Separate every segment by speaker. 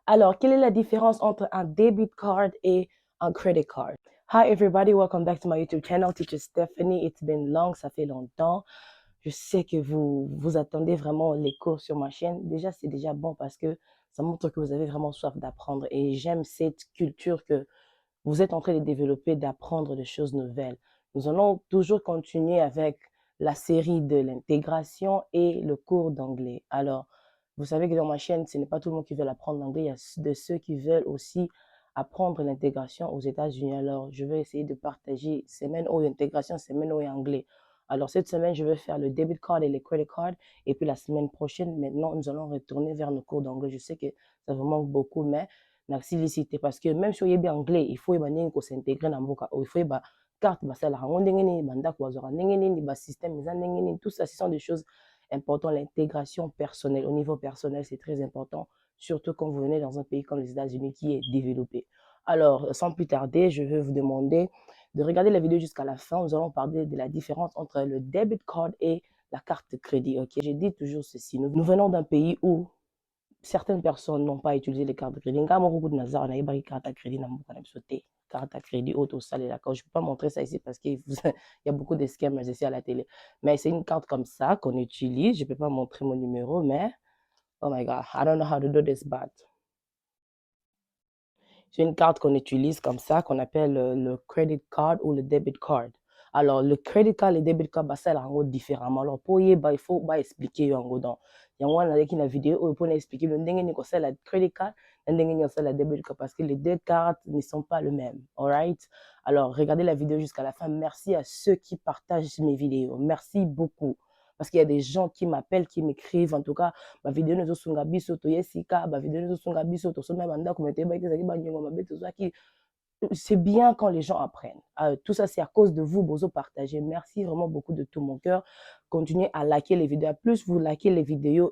Speaker 1: Alors, quelle est la différence entre un debit card et un credit card? Hi everybody, welcome back to my YouTube channel, Teacher Stephanie. It's been long, ça fait longtemps. Je sais que vous attendez vraiment les cours sur ma chaîne. Déjà, c'est déjà bon parce que ça montre que vous avez vraiment soif d'apprendre. Et j'aime cette culture que vous êtes en train de développer, d'apprendre des choses nouvelles. Nous allons toujours continuer avec la série de l'intégration et le cours d'anglais. Alors, vous savez que dans ma chaîne, ce n'est pas tout le monde qui veut apprendre l'anglais. Il y a de ceux qui veulent aussi apprendre l'intégration aux États-Unis. Alors, je vais essayer de partager semaine où intégration, semaine où anglais. Alors, cette semaine, je vais faire le debit card et les credit cards. Et puis, la semaine prochaine, maintenant, nous allons retourner vers nos cours d'anglais. Je sais que ça vous manque beaucoup, mais nacilicité parce que même si on est bien anglais, il faut s'intégrer dans mboka. Il faut carte basala rango ndenge nini bandako bazwaka ndenge nini ba système eza ndenge nini, tout ça ce sont des choses importantes. L'intégration personnelle au niveau personnel c'est très important, surtout quand vous venez dans un pays comme les États-Unis qui est développé. Alors sans plus tarder, je vais vous demander de regarder la vidéo jusqu'à la fin. Nous allons parler de la différence entre le debit card et la carte de crédit. Ok, j'ai dit toujours ceci, nous venons d'un pays où certaines personnes n'ont pas utilisé les cartes de crédit. Nga moko kutu naza na yebaki carte à crédit na mboka na biso te. Carte à crédit auto salé là. Je ne peux pas montrer ça ici parce qu'il y a beaucoup de scammers ici à la télé. Mais c'est une carte comme ça qu'on utilise. Je ne peux pas montrer mon numéro, mais oh my god, I don't know how to do this, but c'est une carte qu'on utilise comme ça, qu'on appelle le credit card ou le debit card. Alors, le credit card et le debit card, bah, ça, là, en différemment. Alors, pour y bah, il faut bah, expliquer en gros dans. Il y a une vidéo où pour expliquer le ndenge ni ko la credit card, le ndenge ni ko la debit card parce que les deux cartes ne sont pas les mêmes. Alright? Alors, regardez la vidéo jusqu'à la fin. Merci à ceux qui partagent mes vidéos. Merci beaucoup. Parce qu'il y a des gens qui m'appellent, qui m'écrivent. En tout cas, ma vidéo ne zosunga biso to yesika, ma vidéo ne zosunga biso to soma banda komete ba itezaki ba nyongo mabe to zaki. C'est bien quand les gens apprennent. Tout ça, c'est à cause de vous, Bozo, partagez. Merci vraiment beaucoup de tout mon cœur. Continuez à liker les vidéos. Plus vous likez les vidéos,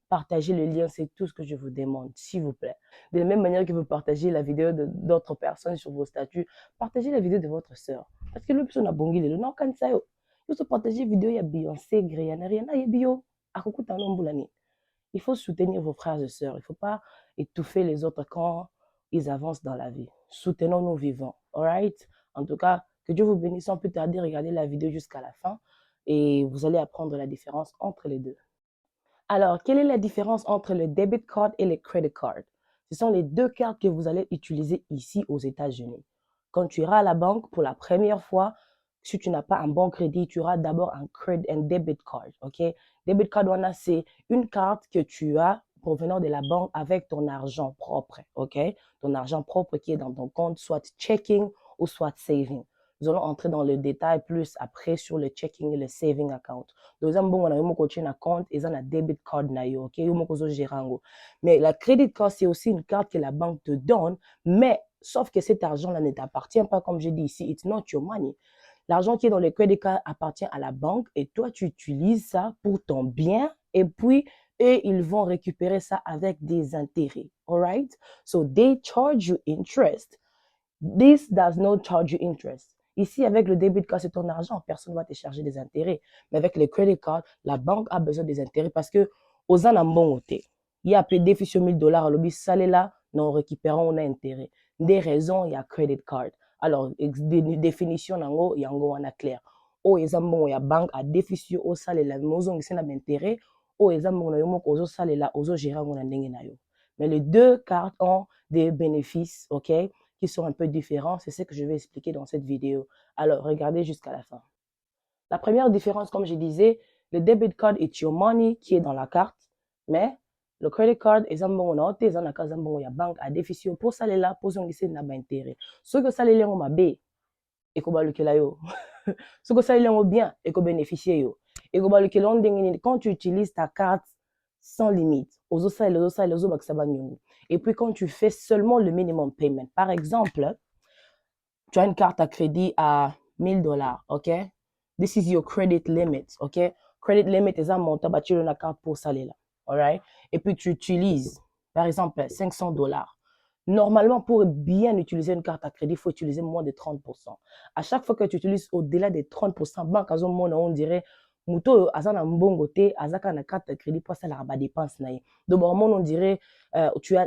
Speaker 1: partagez le lien, c'est tout ce que je vous demande, s'il vous plaît. De la même manière que vous partagez la vidéo d'autres personnes sur vos statuts, partagez la vidéo de votre sœur. Parce que le plus on a bongi, le non, quand ça, vous partagez la vidéo, il y a Beyoncé, Rihanna, Rihanna, il y a Bio. Il faut soutenir vos frères et sœurs. Il ne faut pas étouffer les autres quand ils avancent dans la vie. Soutenons nos vivants. Alright? En tout cas, que Dieu vous bénisse. Sans plus tarder, regardez la vidéo jusqu'à la fin et vous allez apprendre la différence entre les deux. Alors, quelle est la différence entre le debit card et le credit card? Ce sont les deux cartes que vous allez utiliser ici aux États-Unis. Quand tu iras à la banque pour la première fois, si tu n'as pas un bon crédit, tu auras d'abord un debit card, ok? Debit card, c'est une carte que tu as provenant de la banque avec ton argent propre, ok? Ton argent propre qui est dans ton compte, soit checking ou soit saving. Nous allons entrer dans le détail plus après sur le checking et le saving account. Donc, eza mbongo na yo moko otie na compte, eza na debit card na yo, ok? Yo moko ozogérer yango. Mais la credit card, c'est aussi une carte que la banque te donne, mais sauf que cet argent-là ne t'appartient pas, comme je dis ici, it's not your money. L'argent qui est dans le credit card appartient à la banque et toi, tu utilises ça pour ton bien et puis eux, ils vont récupérer ça avec des intérêts. All right? So they charge you interest. This does not charge you interest. Ici, avec le debit card, c'est ton argent. Personne ne va te charger des intérêts. Mais avec le credit card, la banque a besoin des intérêts parce que aux anambongote, il y a peu déficit 1000 $. À l'obis salé là, nous récupérons on a intérêt. Des raisons, il y a credit card. Alors, définition, il y a un clair. O ezambongo ya banque a déficit au salé là, mozo ngisi na intérêt. O ezambongo na yo moko ozo salé là, ozo gérer ngona ndenge na yo. Mais les deux cartes ont des bénéfices, ok? Qui sont un peu différents. C'est ce que je vais expliquer dans cette vidéo. Alors, regardez jusqu'à la fin. La première différence, comme je disais, le debit card est your money qui est dans la carte, mais le credit card est un bon note, est un cas bon ya banque à déficit pour ça là pour son lycée n'a pas intérêt. Ce que ça les on m'a bé et ko baluke la yo. Ce que ça les on bien et ko bénéficier yo. Et ko baluke l'on quand tu utilises ta carte sans limite. Et puis quand tu fais seulement le minimum payment, par exemple, tu as une carte à crédit à 1000 $, ok? This is your credit limit, ok? Credit limit est un montant battu dans la carte pour ça là, alright? Et puis tu utilises, par exemple, 500 $. Normalement, pour bien utiliser une carte à crédit, il faut utiliser moins de 30%. À chaque fois que tu utilises au-delà des 30%, banque à on dirait Muto azana mbongo te, azaka na carte de crédit pour ça la dépense na ye. Donc vraiment on dirait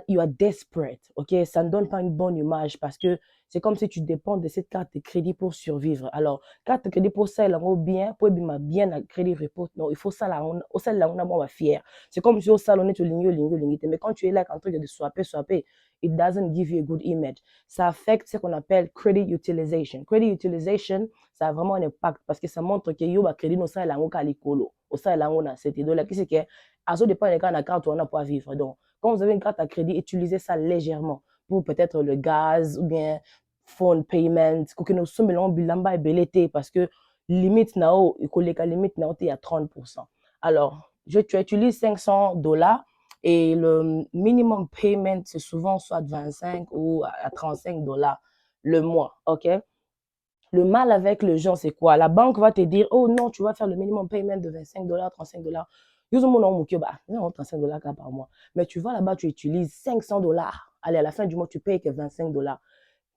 Speaker 1: you are desperate, ok? Ça ne donne pas une bonne image parce que c'est comme si tu dépends de cette carte de crédit pour survivre. Alors, carte de crédit pour ça, elle en bien, pour bien à crédit report. Non, il faut ça là, au ça là, on a bon, fier. C'est comme si au salon, tu lignes. Mais quand tu es là, quand tu es de swapper, it doesn't give you a good image. Ça affecte ce qu'on appelle credit utilization. Credit utilization, ça a vraiment un impact parce que ça montre que yo, crédit, no ça là, on a l'écolo. Au ça là, on a cette idée-là. Qui c'est que, à ce dépend des cas, la carte, on a pas vivre. Donc, quand vous avez une carte à crédit, utilisez ça légèrement pour peut-être le gaz ou bien phone payment, que nous sommes bilamba et belete parce que limite nao, limite nao, il y a 30%. Alors, tu utilises $500 et le minimum payment, c'est souvent soit 25 ou à $35 le mois, ok? Le mal avec le genre, c'est quoi? La banque va te dire, oh non, tu vas faire le minimum payment de $25, $35. Ils ont non, $35 par mois. Mais tu vas là-bas, tu utilises $500. Allez, à la fin du mois, tu payes que $25.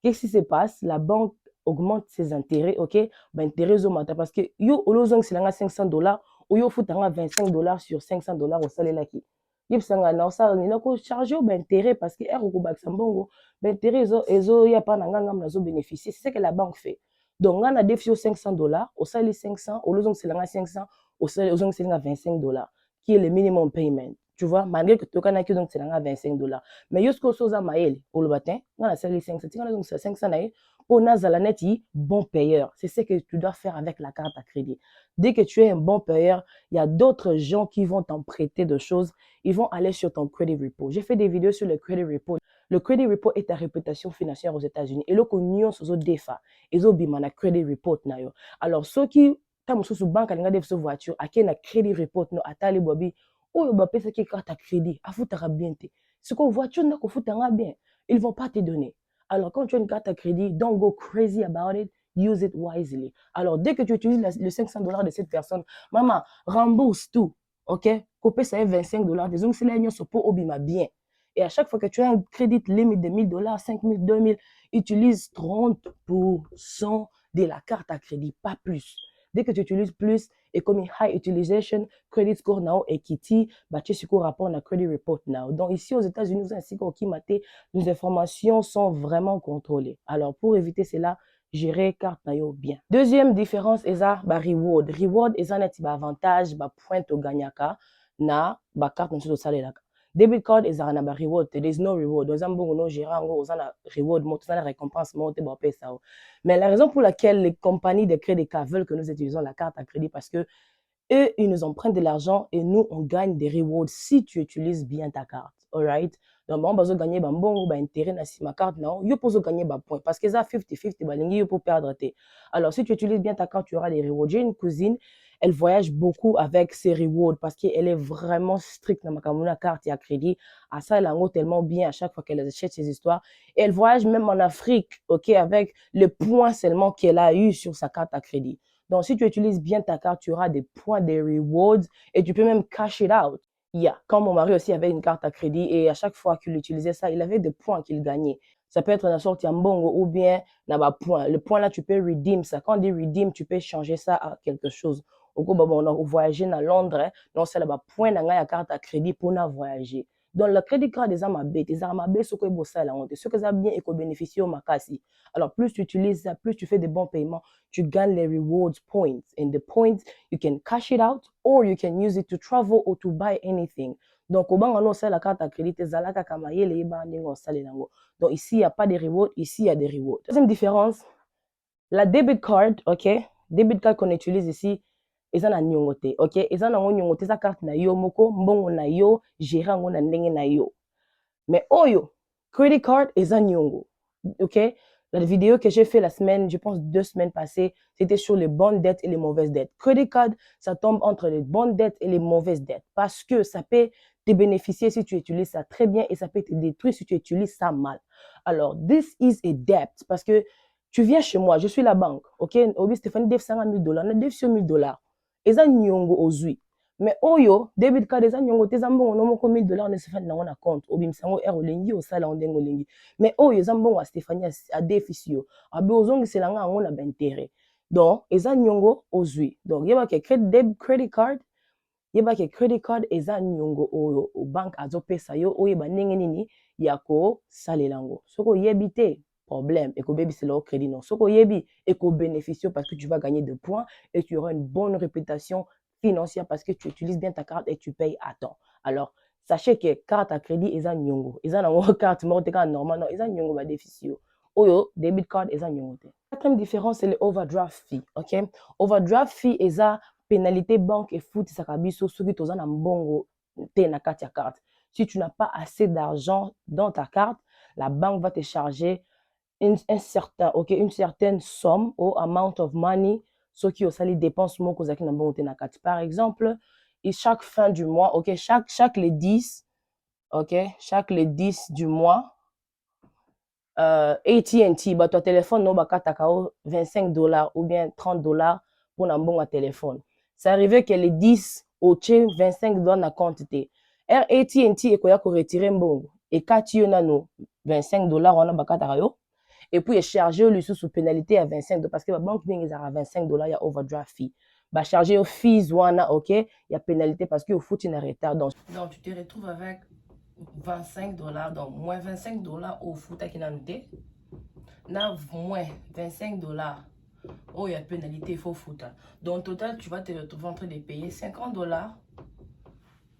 Speaker 1: Qu'est-ce qui se passe? La banque augmente ses intérêts, ok? Ben, intérêts augmentent parce que yo, au lieu de $500, ou yo fout $25 sur $500 au salaire là qui. Yip sanga na ça ni na ko charger ben intérêt parce que er ko bak sambongo ben intérêt ezo ya pa na nganga na zo bénéficier, c'est ce que la banque fait. Donc on a défi $500 au salaire 500 au lieu de 500 au salaire 25 qui est le minimum payment. Tu vois, malgré que tu as donc c'est $25. Mais yosko soza mael au le matin, on a salaire 500, tu as donc 500 naï on a zalaneti bon payeur. C'est ce que tu dois faire avec la carte à crédit. Dès que tu es un bon payeur, il y a d'autres gens qui vont t'en prêter de choses. Ils vont aller sur ton credit report. J'ai fait des vidéos sur le credit report. Le credit report est ta réputation financière aux États-Unis. Et là, qu'on sur les DEFA, ils ont bimana credit report na yo. Alors, ceux qui tam sous banque à l'ingénieur de voiture, à qui na credit report no atali bobi, ou ba pesa qui carte à crédit, à foutre bien te. Ce qu'on voiture n'a qu'on foutre bien, ils vont pas te donner. Alors, quand tu as une carte à crédit, don't go crazy about it. Use it wisely. Alors, dès que tu utilises le $500 de cette personne, maman, rembourse tout. OK? Copé, ça est $25. Disons que c'est là, sur pour obima bien. Et à chaque fois que tu as un crédit limite de $1000, 5000, 2000, utilise 30% de la carte à crédit, pas plus. Dès que tu utilises plus, et comme high utilisation, credit score now et kitty, bah tu sais rapport à credit report now. Donc ici aux États-Unis, vous ainsi qu'au Kimate, les informations sont vraiment contrôlées. Alors pour éviter cela, gérer carte nayo bien. Deuxième différence est ça, bah reward. Reward est un avantage, bah point au gagnaka na bah carte nayo salaire. Debit card is un reward. There is no reward. Dans un bon no gérant, on a reward, on a récompense, on a ça. Mais la raison pour laquelle les compagnies de crédit veulent que nous utilisons la carte à crédit parce que eux, ils nous empruntent de l'argent et nous, on gagne des rewards si tu utilises bien ta carte. Alright? Donc, on va gagner un bon ou un intérêt dans ma carte. Non, tu peux gagner un point parce que ça 50-50, tu peux perdre. Alors, si tu utilises bien ta carte, tu auras des rewards. J'ai une cousine, elle voyage beaucoup avec ses rewards parce qu'elle est vraiment stricte dans ma carte et à crédit. À ça, elle en a tellement bien à chaque fois qu'elle achète ses histoires. Et elle voyage même en Afrique, ok, avec le point seulement qu'elle a eu sur sa carte à crédit. Donc, si tu utilises bien ta carte, tu auras des points, des rewards et tu peux même cash it out. Yeah. Quand mon mari aussi avait une carte à crédit et à chaque fois qu'il utilisait ça, il avait des points qu'il gagnait. Ça peut être une sorte de mbongo ou bien point. Le point là, tu peux redeem ça. Quand on dit redeem, tu peux changer ça à quelque chose. Au coup, on a voyagé à Londres, hein. Donc c'est là-bas point dans la carte à crédit pour voyager. Donc le crédit card des amabés, ce que vous la honte, ce que ça bien et que bénéficie au makasi. Alors plus tu utilises ça, plus tu fais de bons paiements, tu gagnes les rewards points. And the points, you can cash it out or you can use it to travel or to buy anything. Donc, au banc, on a la carte à crédit, zalaka kamaye les banding on sale nango. Donc, ici, il n'y a pas de rewards, ici, il y a des rewards. Deuxième différence, la debit card, ok? Debit card qu'on utilise ici, eza na nyongote, ok? Eza na nyongote, sa carte na yo moko, mbongo na yo, gérant na ndenge na yo. Mais oyo, credit card eza nyongo, ok? La vidéo que j'ai fait la semaine, je pense 2 semaines passées, c'était sur les bonnes dettes et les mauvaises dettes. Credit card, ça tombe entre les bonnes dettes et les mauvaises dettes parce que ça peut te bénéficier si tu utilises ça très bien et ça peut te détruire si tu utilises ça mal. Alors, this is a debt parce que tu viens chez moi, je suis la banque, ok? Obi Stéphanie def $50,000, na def sur $1,000. Eza nyongo ozui. Mais oyo, debit card eza nyongo te zambongo no moko $1,000 ne Stéphanie na na compte. Obi msango olengi osala ondengo lengi. Mais oyo zambongo a Stéphanie a déficit yo. Abi ozongi selanga ngo na intérêt. donc eza nyongo ozwi. Donc yeba ke credit card yeba ke credit card eza nyongo oyo bank azopesa yo oyeba ndenge nini ya kosalela yango. Soki oyebi te problème ekobebisela yo crédit non. Soki oyebi ekobénéficie parce que tu vas gagner des points et tu auras une bonne réputation financière parce que tu utilises bien ta carte et tu payes à temps. Alors sachez que carte à crédit eza nyongo eza nango carte moko te kaka normal non eza nyongo badéficie yo oyo debit card eza nyongo te. Quatrième différence c'est le overdraft fee. Ok, overdraft fee eza pénalité banque efutisaka biso soki toza na mbongo te na kati ya carte. Si tu n'as pas assez d'argent dans ta carte, la banque va te charger une certaine somme ou amount of money soki osali dépense moko ozalaki na mbongo te na kati. Par exemple, et chaque fin du mois, ok, chaque les 10, ok, chaque les 10 du mois, AT&T, bah, ton téléphone, non, bah, $25 ou bien $30 pour un bon téléphone. C'est arrivé que les 10 au tché, $25 na quantité. AT&T, et quoi, retirer un bon. Et quand tu as $25, on a bakata yo. Et puis, charger le sous pénalité à $25 parce que la banque vient à $25, il y a overdraft fee. Bah, charger aux fees, ok, il y a pénalité parce qu'il faut une retard. Donc, tu te retrouves avec $25, donc moins $25 au foot qui n'a noté. N'a moins $25. Oh, il y a pénalité, il faut foutre. Donc, au total, tu vas te retrouver en train de payer $50.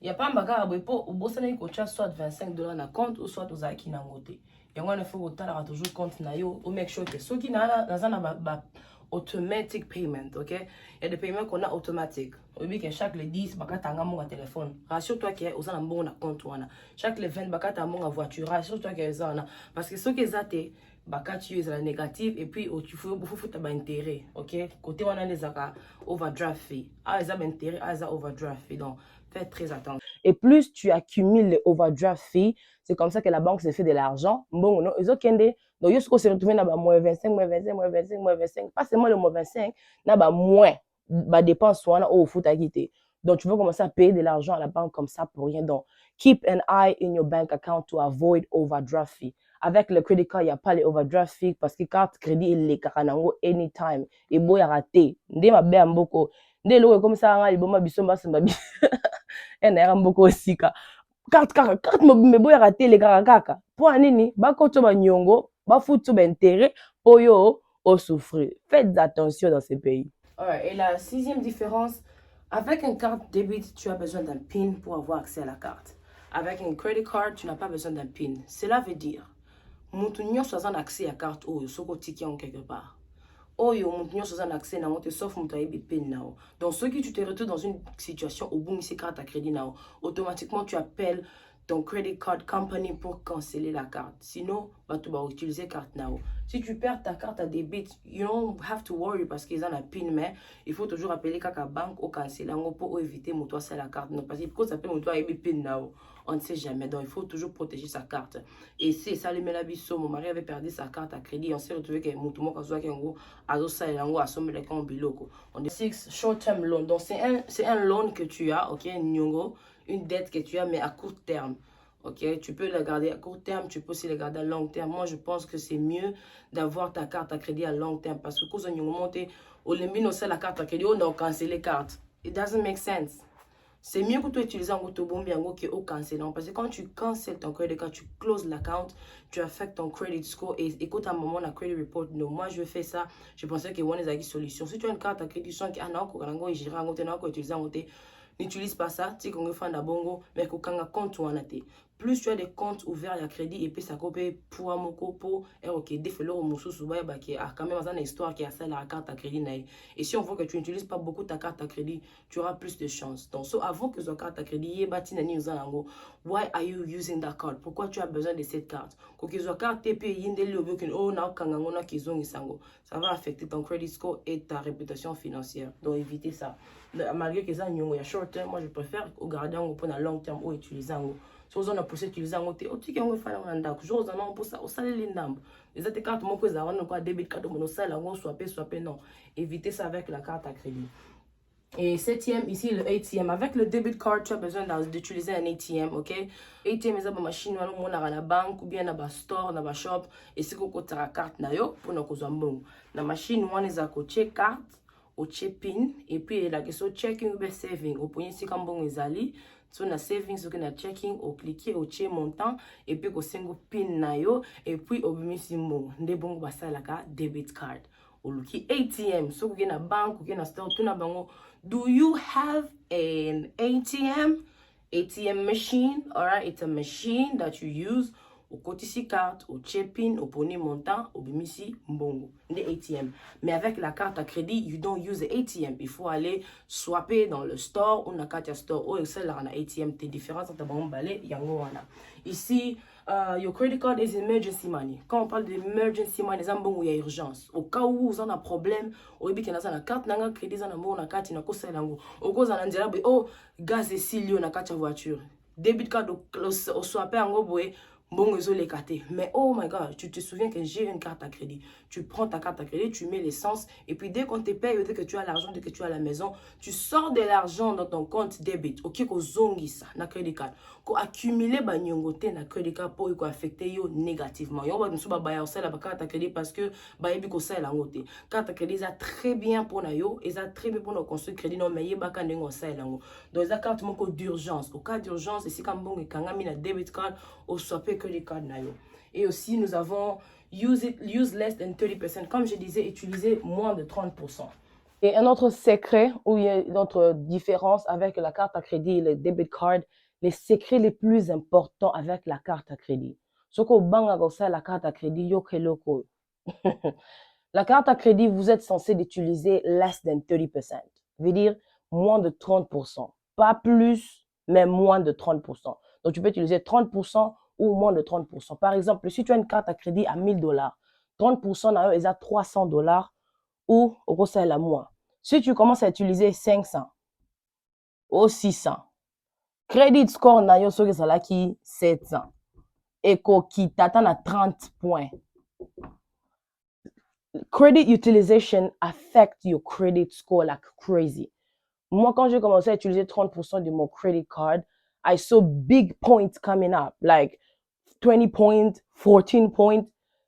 Speaker 1: Il n'y a pas un bagage au boss, il y a soit $25 na compte ou soit aux acquis n'a noté. Il y a un faut que toujours compte na yo ou make sure que ceux qui n'a automatic payment, ok? Il y a des paiements qu'on a automatiques. Au lieu que chaque les 10, baka tanga mon téléphone. Rassure-toi qu'il y a un bon compte wana. Chaque les 20, baka tanga mon voiture. Rassure-toi qu'il y a un parce que ceux qui ont baka tu es la négative et puis tu faut ta intérêt, ok? Côté wana les aka overdraft fee. Ah, ils ont intérêt, ah, ils ont overdraft fee. Donc, faites très attention. Et plus tu accumules les overdraft fee, c'est comme ça que la banque se fait de l'argent. Bon, non, ils ont kende. Donc, il faut se retrouver dans moins 25, moins 25, moins 25, moins 25. Pas seulement le moins 25, dans moins bah dépense soit au foot à quitter. Donc, tu veux commencer à payer de l'argent à la banque comme ça pour rien. Donc, keep an eye in your bank account to avoid overdraft fee. Avec le credit card, il n'y a pas les overdraft fee parce que carte crédit, il est karanango anytime. Et bon, il y a raté. Ndé ma bé amboko. Ndé lo comme ça, il bon ma bisomba c'est ma bi. Et n'a amboko aussi ka. Carte me boy raté les karakaka. Pour anini, ba koto ba nyongo, ba foutu ba intérêt pour yo au souffrir. Faites attention dans ces pays. Et la sixième différence, avec une carte débit, tu as besoin d'un PIN pour avoir accès à la carte. Avec une credit card, tu n'as pas besoin d'un PIN. Cela veut dire, mutu nyonso aza accès à la carte oyo soko tiki en quelque part. Oyo mutu nyonso aza accès na ngote sauf mutu ayebi PIN nao. Donc ceux qui tu te retrouves dans une situation où boum ici carte à crédit nao, automatiquement tu appelles ton credit card company pour canceller la carte. Sinon, bah, tu vas utiliser carte now. Si tu perds ta carte à débit, you don't have to worry parce qu'ils ont un PIN, mais il faut toujours appeler la banque ou canceller pour éviter mon toit c'est la carte. Non, parce que quand ça peut mon toit PIN now, on ne sait jamais. Donc il faut toujours protéger sa carte. Et c'est ça le melabiso. Mon mari avait perdu sa carte à crédit. On s'est retrouvé que mon tour qui en gros à ça et en gros à sommer les comptes biloko. On dit 6 short term loan. Donc c'est un loan que tu as, ok, nyongo. Une dette que tu as, mais à court terme. Ok, tu peux la garder à court terme, tu peux aussi la garder à long terme. Moi, je pense que c'est mieux d'avoir ta carte à crédit à long terme parce que quand on monte, au limbino, c'est la carte à crédit, on a cancellé les cartes. It doesn't make sense. C'est mieux que tu utilises un autobombi que au cancellant. Parce que quand tu cancelles ton credit card, tu closes l'account, tu affectes ton credit score et écoute à un moment la credit report. Non, moi je fais ça. Je pensais que one is une solution. Si tu as une carte à crédit, tu as n'utilise pas ça, tu sais fan bongo, mais qu'on a compte ou anate. Plus tu as des comptes ouverts à crédit et puis ça copie pour un moko pour ok défait au moussou souba qui a quand même une histoire qui a ça la carte à crédit naï. Et si on voit que tu n'utilises pas beaucoup ta carte à crédit, tu auras plus de chance. Donc avant que ta carte à crédit y bati nani uzango, why are you using that card? Pourquoi tu as besoin de cette carte? Quand tu as carte TP yindeli obokin oh na kangango na kizongi sango, ça va affecter ton credit score et ta réputation financière. Donc évitez ça. Malgré que ça il y a short term, moi je préfère garder un pour un long terme ou utiliser un si on a poussé utiliser un côté au ticket on va faire un ndak chose on pour ça au salaire les ndambo les autres cartes mon cause avant quoi débit carte mon salaire on swapper non évitez ça avec la carte à crédit. Et septième, ici, le ATM. Avec le debit card, tu as besoin d'utiliser un ATM, ok? ATM, c'est une machine, on a la banque ou bien dans la store, dans la shop, et c'est qu'on a la carte, pour nous bon. La machine, on est à côté carte, au pin, et puis la question checking ou saving. Au point ici, quand bon, ils allaient, sur la saving, sur la checking, au cliquer, au check montant, et puis au single pin, et puis au bimisi bon. Des bons, ça la carte debit card. Au luki ATM, so vous na banque, vous na store, tout na bango. Do you have an ATM? ATM machine, alright, it's a machine that you use au kotisi carte, au check-in, au poni montant, au bimisi mbongo, des ATM. Mais avec la carte à crédit, you don't use the ATM. Il faut aller swapper dans le store ou na carte store ou excel là na ATM. T'es différent entre bon balai yango wana. Ici, your credit card is emergency money. Quand on parle d'emergency money, c'est un bon où il y a urgence. Au cas où vous avez un problème, au début qu'il y a une carte, n'a crédit, n'a bon na carte, n'a pas ça lango. Au cas où on dirait oh gaz et silio na carte voiture. Debit card au swapper en gros bon les cartes. Mais oh my god, tu te souviens que j'ai une carte à crédit. Tu prends ta carte à crédit, tu mets l'essence et puis dès qu'on te paye, dès que tu as l'argent, dès que tu as la maison, tu sors de l'argent dans ton compte débit. Ok, ko zongi ça na credit card. Ko accumuler ba nyongote na credit card pour ko affecter yo négativement. Yo ba nsuba ba ya la carte à crédit parce que ba yebi ko ça la ngote. Carte à crédit ça très bien pour na yo et ça très bien pour nous construire crédit non mais yeba ka ndengo ça la ngo. Donc ça carte moko d'urgence. Au cas d'urgence, ici quand bon kangami na debit card au swapper credit card na yo. Et aussi nous avons use less than 30%. Comme je disais, utiliser moins de 30%. Et un autre secret, ou il y a une autre différence avec la carte à crédit et le debit card, les secrets les plus importants avec la carte à crédit. Ce qu'on banga comme ça, la carte à crédit, yo keloko. La carte à crédit, vous êtes censé d'utiliser less than 30%. Veut dire moins de 30%. Pas plus, mais moins de 30%. Donc, tu peux utiliser 30% ou moins de 30%. Par exemple, si tu as une carte à crédit à $1000, 30% n'a est à $300 ou au gros c'est la moins. Si tu commences à utiliser 500 ou 600, credit score na yo soki ezalaki 700 ekoki t'attends à 30 points. Credit utilization affect your credit score like crazy. Moi, quand j'ai commencé à utiliser 30% de mon credit card, I saw big points coming up, like 20 points, 14 points.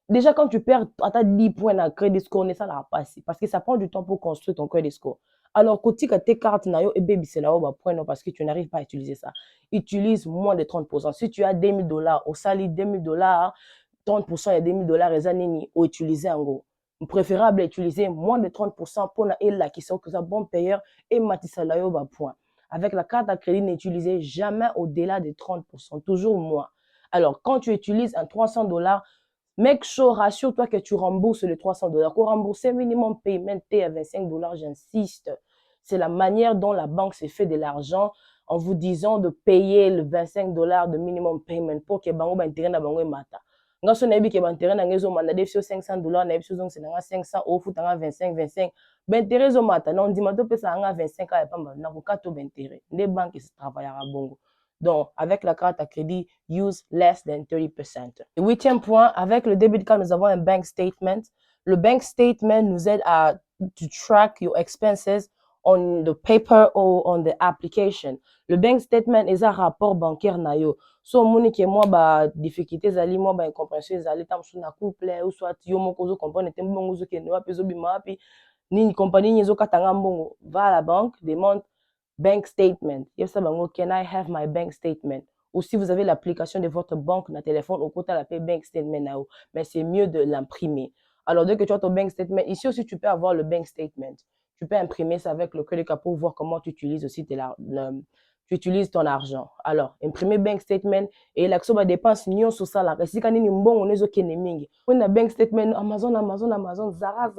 Speaker 1: Déjà, quand tu perds à 10 points dans le credit score, ça l'a passé. Parce que ça prend du temps pour construire ton credit score. Alors, quand tu as tes cartes, et baby, c'est là-haut, point, parce que tu n'arrives pas à utiliser ça. Utilise moins de 30%. Si tu as $2000, au sali $2000, 30%, il y a $2000, et ça n'est pas utilisé en gros. Préférable utiliser moins de 30% pour la qui sont que ça bon payeur et matissa là point. Avec la carte à crédit, n'utilisez jamais au-delà de 30%, toujours moins. Alors, quand tu utilises un $300, make sure, rassure-toi que tu rembourses les $300. Pour rembourser minimum payment à $25, j'insiste. C'est la manière dont la banque se fait de l'argent en vous disant de payer le $25 de minimum payment pour que bango ba intérêt na bango mata. Nga so na yebi ke ba intérêt na ngezo manda defio $500 na yebi donc c'est na 500 au futa nga 25 ba intérêt zo mata na ndima to pesa nga 25 ya pamba na ko kato ba intérêt. Les banques se travaillent à bongo. Donc, avec la carte à crédit, use less than 30%. Le huitième point, avec le debit card, nous avons un bank statement. Le bank statement nous aide à to track your expenses on the paper or on the application. Le bank statement est un rapport bancaire na yo. So moni ke moi ba difficulté zali moi ba incompréhension zali tam so na couple ou soit yo moko zo comprendre te mbongo zo ke no peso bima pi ni compagnie ni zo katanga mbongo va à la banque demande bank statement. Can I have my bank statement? Ou si vous avez l'application de votre banque dans le téléphone, au côté la bank statement, mais c'est mieux de l'imprimer. Alors, dès que tu as ton bank statement, ici aussi, tu peux avoir le bank statement. Tu peux imprimer ça avec le credit card pour voir comment tu utilises aussi tu utilises ton argent. Alors, imprimer bank statement et l'action va dépense nion sur ça là. Si quand ni mbongo nezo keneming. On a bank statement Amazon, Zara,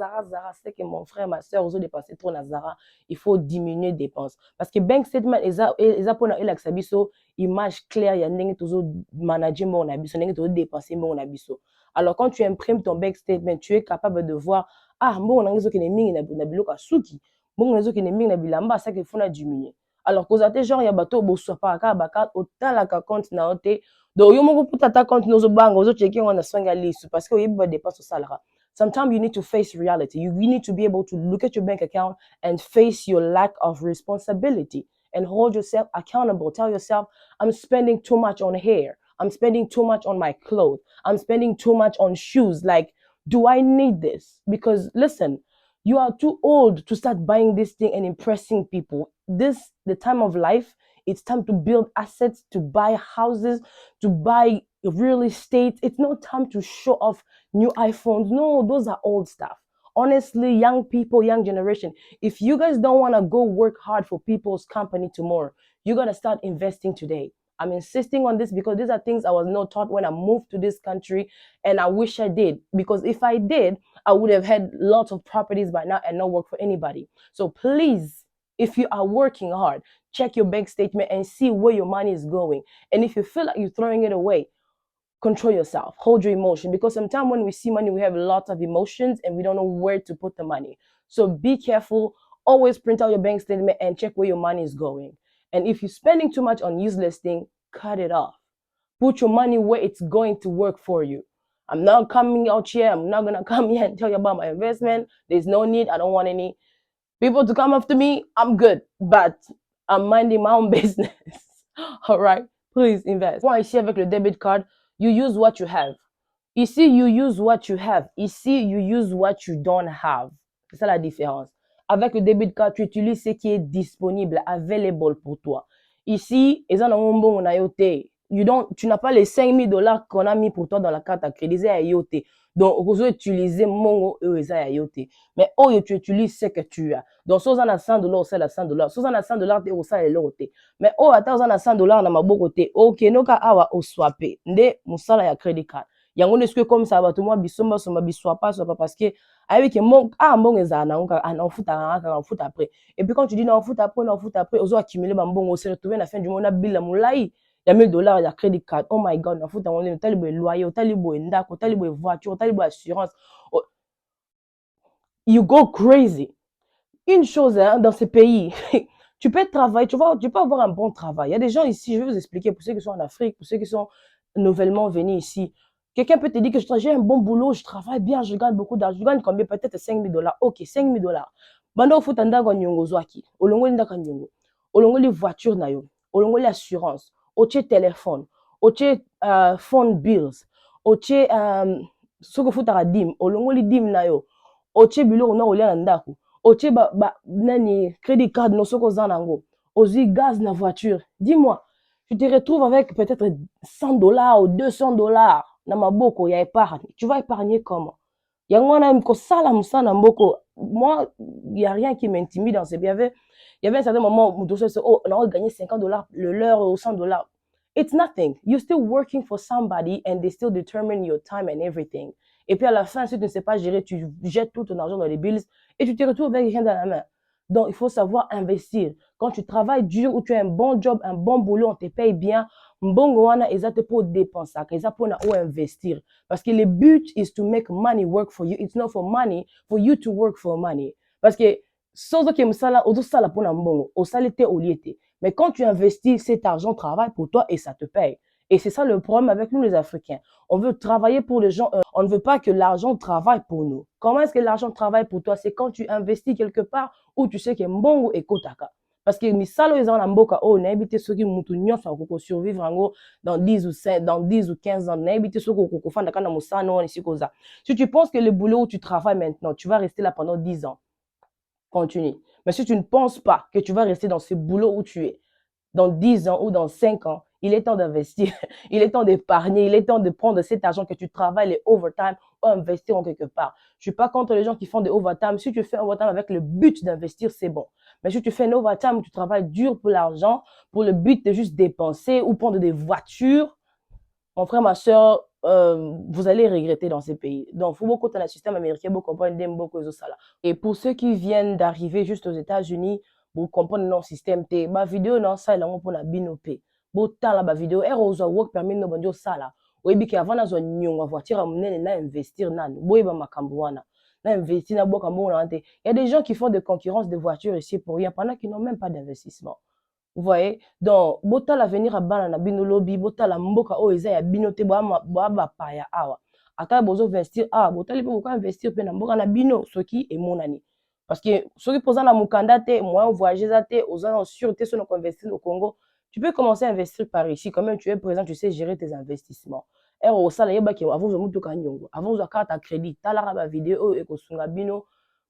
Speaker 1: c'est que mon frère, ma soeur ont dépensé trop na Zara. Il faut diminuer dépenses parce que bank statement eza pour na elakisa biso image claire ya ndenge tozo manager mbongo na biso ndenge tozo dépenser mbongo na biso. Alors quand tu imprimes ton bank statement, tu es capable de voir mbongo na ngezo keneming na biloko suki. Mbongo na ngezo keneming na bilamba ça qu'il faut na diminuer. Alors kozate genre ya bato boswa pa baka otalaka compte na ote donc yo moko puta ta compte nozo banga ozo checker on a songa liste parce que oyebi ba dépense au salara Sometimes you need to face reality. You need to be able to look at your bank account and face your lack of responsibility and hold yourself accountable. Tell yourself, I'm spending too much on hair. I'm spending too much on my clothes. I'm spending too much on shoes. Like, do I need this? Because listen, you are too old to start buying this thing and impressing people. The time of life, it's time to build assets, to buy houses, to buy real estate. It's not time to show off new iPhones. No, those are old stuff. Honestly, young people, young generation, if you guys don't want to go work hard for people's company tomorrow, you got to start investing today. I'm insisting on this because these are things I was not taught when I moved to this country, and I wish I did. Because if I did, I would have had lots of properties by now and not work for anybody. So please, if you are working hard, check your bank statement and see where your money is going. And if you feel like you're throwing it away, control yourself, hold your emotion, because sometimes when we see money, we have lots of emotions and we don't know where to put the money. So be careful. Always print out your bank statement and check where your money is going. And if you're spending too much on useless things, cut it off. Put your money where it's going to work for you. I'm not coming out here. I'm not going to come here and tell you about my investment. There's no need. I don't want any people to come after me. I'm good, but I'm minding my own business. All right, please invest. Moi, ici, avec le debit card, you use what you have. Ici, you use what you have. Ici, you use what you don't have. C'est ça la différence. Avec le debit card, tu utilises ce qui est disponible, available pour toi. Ici, tu n'as pas les 5000 dollars qu'on a mis pour toi dans la carte à crédit, c'est à yote. Donc, vous utilisez mon yote. Mais oh, tu utilises ce que tu as. Donc, si on a 100 dollars, c'est la 100 dollars. Si on a 100 dollars, tu as l'euro. Mais oh, attends, on a 100 dollars dans ma bokote. Ok, noka awa o swapé. Nde, musala ya credit card. Yango neske comme ça, bah, tout moi, bisomba, soma, biswapa, swapa, parce que, avec mon, mon ezana, on fout après. Et puis, quand tu dis, non, on fout après, on accumuler, on s'est retrouvé à la fin du mois, on a bill la moulaï. Il y a 1000 dollars, il y a credit card. Oh my God, on fout à mon talibo loyer, talibo ndako, talibo voiture, talibo assurance. You go crazy. Une chose, hein, dans ces pays, tu peux travailler, tu peux avoir un bon travail. Il y a des gens ici, je vais vous expliquer, pour ceux qui sont en Afrique, pour ceux qui sont nouvellement venus ici. Quelqu'un peut te dire que j'ai un bon boulot, je travaille bien, je gagne beaucoup d'argent. Je gagne combien? Peut-être 5000 dollars. Ok, 5000 dollars. Bando futa ndako nyongo zwaki. Olongoli ndaka nyongo. Olongoli voiture na yo. Olongoli assurance. Oche téléphone. Oche phone bills. Oche soko futa dim. Olongoli dim na yo. Oche bilo na olia ndako. Oche nani credit card no soko zanango. Ozi gaz na voiture. Dis-moi, tu te retrouves avec peut-être 100 dollars ou 200 dollars. Na maboko ya épargne. Tu vas épargner comment? Yangwana mko sala musana mboko. Moi, il y a rien qui m'intimide dans ce il y avait un certain moment où on a gagné 50 dollars le l'heure ou 100 dollars. It's nothing. You're still working for somebody and they still determine your time and everything. Et puis à la fin, si tu ne sais pas gérer, tu jettes tout ton argent dans les bills et tu te retrouves avec rien dans la main. Donc, il faut savoir investir. Quand tu travailles dur ou tu as un bon job, un bon boulot, on te paye bien, mbongo wana ezate pour dépenser, ezate pour investir. Parce que le but is to make money work for you. It's not for money, for you to work for money. Parce que sozo ke msala, ozo sala pour na mbongo, osalite oliete. Mais quand tu investis, cet argent travaille pour toi et ça te paye. Et c'est ça le problème avec nous les Africains. On veut travailler pour les gens, on ne veut pas que l'argent travaille pour nous. Comment est-ce que l'argent travaille pour toi? C'est quand tu investis quelque part où tu sais que mbongo est kotaka. Parce que misalo ezana mboka oh na ebité soki mutu nyonso akoko survivre ngo dans 10 ou 15 ans na ebité soki okoko fanda kana musano on ici koza. Si tu penses que le boulot où tu travailles maintenant, tu vas rester là pendant 10 ans. Continue. Mais si tu ne penses pas que tu vas rester dans ce boulot où tu es dans 10 ans ou dans 5 ans, il est temps d'investir, il est temps d'épargner, il est temps de prendre cet argent que tu travailles, les overtime, ou investir en quelque part. Je suis pas contre les gens qui font des overtime. Si tu fais un overtime avec le but d'investir, c'est bon. Mais si tu fais un overtime où tu travailles dur pour l'argent, pour le but de juste dépenser ou prendre des voitures, mon frère, ma soeur, vous allez regretter dans ces pays. Donc, il faut beaucoup dans le système américain, beaucoup comprendre beaucoup de ça. Et pour ceux qui viennent d'arriver juste aux États-Unis, vous comprenez notre système, ma vidéo, non, ça, là, on peut la binopé. Botan la vidéo, et aux work permis no bandio sala. Oui, bien qu'avant, na zo nyonga voiture, na investir nan. Boy, ba makambuana. Na investir na boka mbona ante. Il y a des gens qui font des concurrences de voitures ici pour rien, pendant qu'ils n'ont même pas d'investissement. Vous voyez? Donc, bota l'avenir à bana na binolobi, bota la mboka o eza ya binote ba paya awa. ata bozo investir botali pe boko investir pe na mboka na bino soki emonani parce que soki poza na mukanda te moyen voyager te oza na sûreté sur notre investir au Congo, tu peux commencer à investir par ici quand même tu es présent, tu sais gérer tes investissements. Au sala yeba ki avant mutuka nyongo avant za carte à crédit talaka ba vidéo e ko sunga bino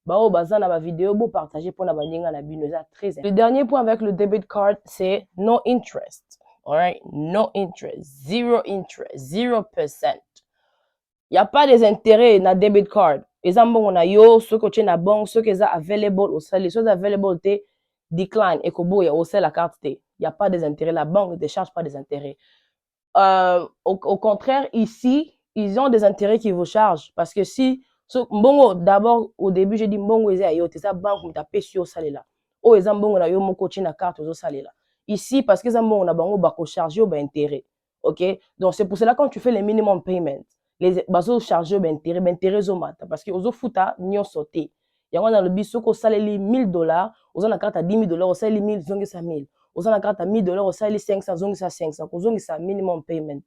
Speaker 1: bao baza na ba vidéo bo partager pour na baninga na bino ça très important. Le dernier point avec le debit card c'est no interest. All right, no interest, 0%. Il n'y a pas des intérêts dans debit card. Exemple, on a yo, ceux qui sont na banque, ceux qui sont available au salaire, ceux qui sont available te decline et kobo ya au la carte te. Il n'y a pas des intérêts. La banque ne te charge pas des intérêts. Au contraire, ici, ils ont des intérêts qui vous chargent parce que si mbongo d'abord au début j'ai dit mbongo eza yo te sa banque mu taper sur salaire là. O eza mbongo na yo moko na carte au salaire là. Ici parce que ça mbongo na bango ba ko charger au intérêt. OK? Donc c'est pour cela quand tu fais les minimum payment les bazo charger intérêt zo mata parce que ozo futa nyo sauté yango na le biso ko saleli $1000 ozo na carte à $10,000 o saleli 1000 zongi sa 1000 ozo na carte à $1000 o saleli 500 zongi sa 500 ko zongi sa minimum payment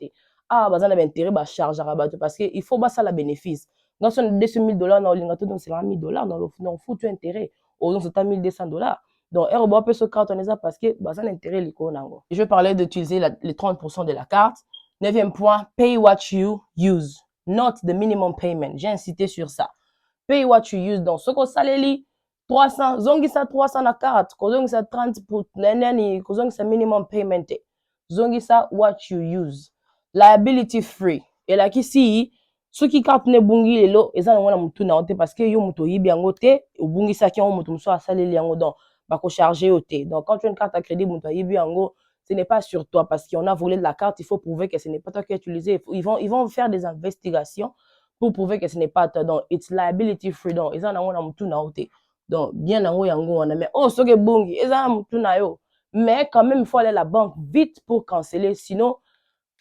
Speaker 1: baza na intérêt ba charge rabato parce que il faut ba ça la bénéfice non son $200,000 na olinga to donc c'est $1,000 dans le futu intérêt ozo c'est $1,200. Donc, on peut se cartonner ça parce que ça l'intérêt nango. Je vais parler d'utiliser les 30% de la carte. 9e point, pay what you use, not the minimum payment. J'ai insisté sur ça. Pay what you use. Donc, ce qu'on saleli 300, zongi sa 300 na carte, zongi sa 30 pour neneni, zongi sa minimum payment. Zongi sa what you use. Liability free. Et là ici, ceux qui carte ne bungi lelo, eza na mutu na ote parce que yo muto yibi yango te, bungi sa ki yango mutu muso asaleli yango donc bako charger ote. Donc quand tu as une carte à crédit muto yibi yango, ce n'est pas sur toi parce qu'on a volé de la carte, il faut prouver que ce n'est pas toi qui as utilisé. Ils vont faire des investigations pour prouver que ce n'est pas toi. Donc it's liability free. Donc eza na mutu na ote. Donc bien nango yango wana mais soke bungi eza na mutu na yo. Mais quand même il faut aller à la banque vite pour canceller sinon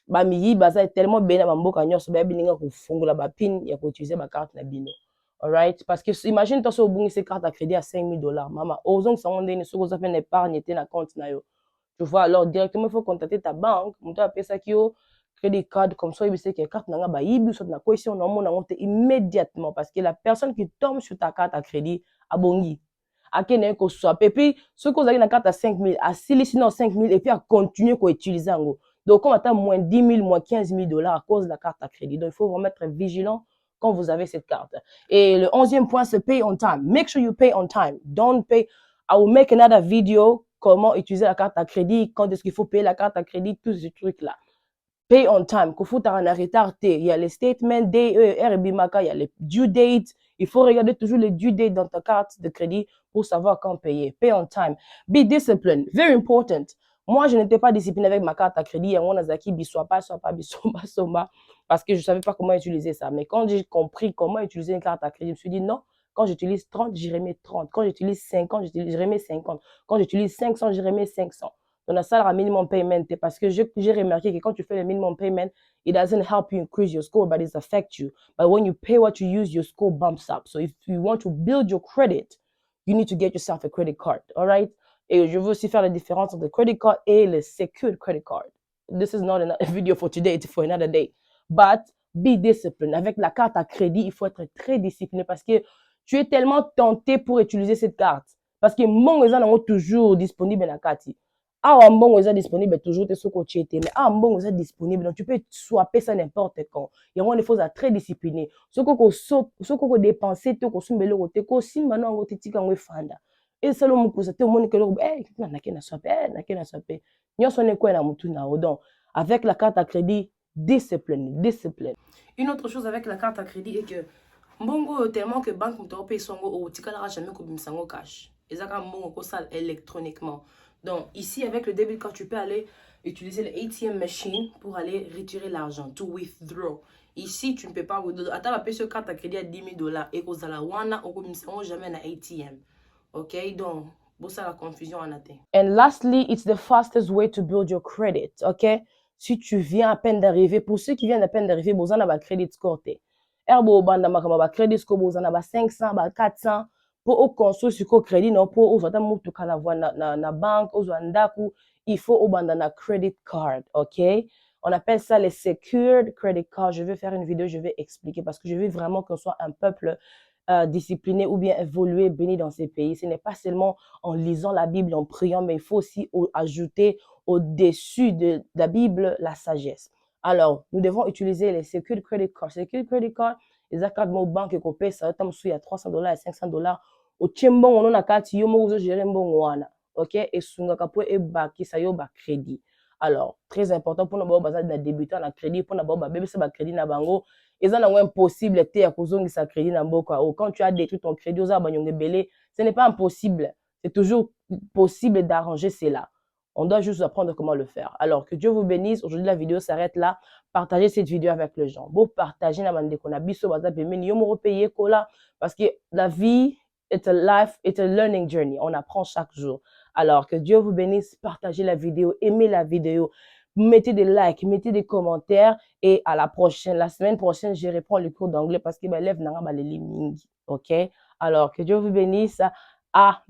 Speaker 1: bamiyi baza tellement bena bamboka nyonso ba bininga ko fungola ba pin ya ko utiliser ba carte na bino. Alright, parce que imagine toi so bungi ces cartes à crédit à $5,000 mama ozong sa ondeni soko za fait une épargne te na compte na yo. Tu vois alors directement il faut contacter ta banque, muto apesa ça qui yo credit card comme ça il sait que carte nanga ba yibi so na question na mona monte immédiatement parce que la personne qui tombe sur ta carte à crédit a bongi. Akene ko swap et puis ce que vous avez na carte à 5,000 à sinon 5,000 et puis à continuer ko utiliser ngo. Donc, on attend moins 10 000, moins $15,000 à cause de la carte à crédit. Donc, il faut vraiment être vigilant quand vous avez cette carte. Et le 11e point, c'est pay on time. Make sure you pay on time. Don't pay. I will make another video comment utiliser la carte à crédit, quand est-ce qu'il faut payer la carte à crédit, tous ces trucs-là. Pay on time. Qu'il faut en retard. Il y a les statements, RBMACA, il y a les due dates. Il faut regarder toujours les due dates dans ta carte de crédit pour savoir quand payer. Pay on time. Be disciplined. Very important. Moi, je n'étais pas disciplinée avec ma carte à crédit. Parce que je ne savais pas comment utiliser ça. Mais quand j'ai compris comment utiliser une carte à crédit, je me suis dit non, quand j'utilise 30, j'y remets 30. Quand j'utilise 50, j'y remets 50. Quand j'utilise 500, j'y remets 500. Donc, la salle à minimum payment, parce que j'ai remarqué que quand tu fais le minimum payment, it doesn't help you increase your score, but it affects you. But when you pay what you use, your score bumps up. So if you want to build your credit, you need to get yourself a credit card. All right? Et je veux aussi faire la différence entre le credit card et le secured credit card. This is not a video for today, it's for another day. But be disciplined. Avec la carte à crédit, il faut être très discipliné parce que tu es tellement tenté pour utiliser cette carte. Parce que mon est toujours disponible dans la carte. Mbongo est disponible toujours te soko chete mais mbongo est disponible donc tu peux swapper ça n'importe quand. Il y a des choses très discipliné. Soko ko dépenser te ko sumbele ko te ko simba no ngo titika ngo fanda. Et ça le mukusa te moni que na swapper. Nyonso ne ko na mutu na donc avec la carte à crédit discipline. Une autre chose avec la carte à crédit est que mbongo tellement que banque muto paye songo o tikala jamais ko bimsango cash. Ezaka mbongo ko sal électroniquement. Donc, ici, avec le debit card, tu peux aller utiliser le ATM machine pour aller retirer l'argent, to withdraw. Ici, tu ne peux pas withdraw. Attends, la PSE carte à crédit à $10,000 et que la wana ou comme ça, jamais un ATM. OK? Donc, ça la confusion en athée. And lastly, it's the fastest way to build your credit. OK? Si tu viens à peine d'arriver, pour ceux qui viennent à peine d'arriver, vous en avez un credit score. Erbo banda makama credit score, vous en avez 500, 400. Pour construire sur le crédit non pour ouvrir mutu kala voix na banque ozo ndaku il faut obanda na credit card. OK, On appelle ça les secured credit cards. Je vais faire une vidéo, je vais expliquer parce que je veux vraiment qu'on soit un peuple discipliné ou bien évolué, béni dans ces pays. Ce n'est pas seulement en lisant la Bible, en priant, mais il faut aussi ajouter au-dessus de la Bible la sagesse. Alors, nous devons utiliser les secured credit cards. Secured credit card, les accords de banque et copé, ça va il y a $300 et $500. Au tiembon, on a kati yo mo gérer mbon wana. OK? Et sunga kapo e baki sa yo ba crédit. Alors, très important pour nous baza de débutant na crédit pour na ba bébé ça ba crédit na bango. Et ça n'a impossible te ya kozongi sa crédit na mboka. Quand tu as détruit ton crédit aux abanyonge belé, ce n'est pas impossible. C'est toujours possible d'arranger cela. On doit juste apprendre comment le faire. Alors, que Dieu vous bénisse. Aujourd'hui, la vidéo s'arrête là. Partagez cette vidéo avec les gens. Bon, partagez la bande qu'on a biso baza pemeni yo mo payer kola parce que la vie it's a life, it's a learning journey. On apprend chaque jour. Alors, que Dieu vous bénisse. Partagez la vidéo, aimez la vidéo, mettez des likes, mettez des commentaires et à la prochaine. La semaine prochaine, je reprends le cours d'anglais parce que ben lève nanga ba les mingi. OK? Alors, que Dieu vous bénisse. À bientôt.